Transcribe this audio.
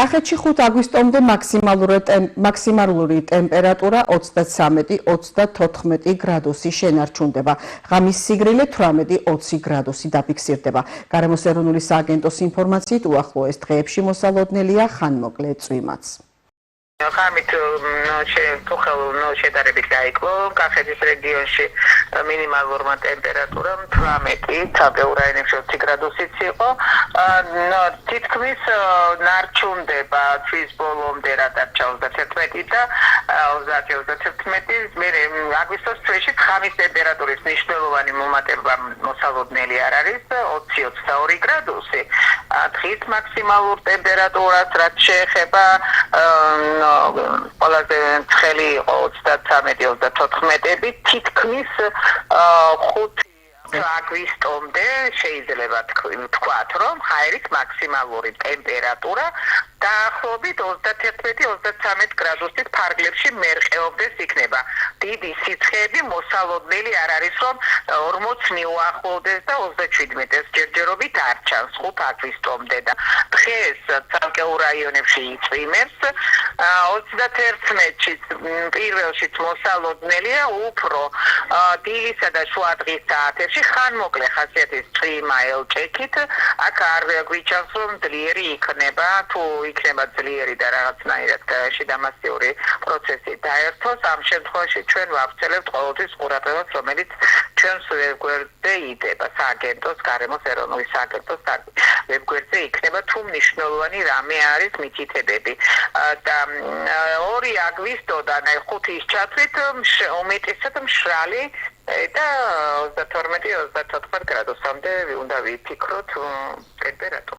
კახეთში 5 აგვისტომდე მაქსიმალური ტემპერატურა 33-34 გრადუსი შენარჩუნდება. ღამის სიგრილე 18-20 გრადუსი დაფიქსირდება. გარემოს ეროვნული სააგენტოს ინფორმაციით უახლოეს დღეებში მოსალოდნელია ხანმოკლე წვიმაც. ღამით შედარებით დაიკლო კახეთის რეგიონში მინიმალურმა ტემპერატურამ 18 ცალკეულ რაიონებში 20 გრადუსიც იყო. თითქმის ნარჩუნდება თვის ბოლომდე რა დარჩა 31 და 30-31. მერე აგვისტოს თვეში ღამის ტემპერატურის მნიშვნელოვანი მომატება მოსალოდნელი არ არის 20-22 გრადუსი. დღის მაქსიმალურ ტემპერატურას რაც შეეხება ყველაზე ცხელი იყო 33-34, თითქმის 5 აგვისტომდე შეიძლება თქვათ, რომ ჰაერის მაქსიმალური ტემპერატურა დაახლოებით 31-33 გრადუსით ფარგლებში მერყეობდეს იქნება. დიდი სიცხეები მოსალოდნელი არ არის, რომ 40 მიუახლოვდეს და 27 მეტრს ჯერჯერობით არ ჩანს 5 აგვისტომდე და დღეს ცალკეულ რაიონებში იწვიმებს 31-ში პირველშიც მოსალოდნელია უფრო დილისა და შუა დღის საათებში ხანმოკლე ხასიათის წვიმა ელჭექით აქ არ გვიჩანს რომ ძლიერი იქნება თუ იქნება ძლიერი და რაღაცნაირად შიდამასიური პროცესი დაერთოს ამ შემთხვევაში ჩვენ ვავრცელებთ ყოველთვის ყურადღებას რომელიც ჩვენს ვებგვერდზე იდება სააგენტოს გარემოს ეროვნული სააგენტოს ვებგვერდზე იქნება თუ მნიშვნელოვანი რამე არის მითითებები და 2 აგვისტოდან 5-ის ჩათვლით უმეტესად მშრალი და 32-34 გრადუსამდე უნდა ვიფიქროთ ტემპერატურა.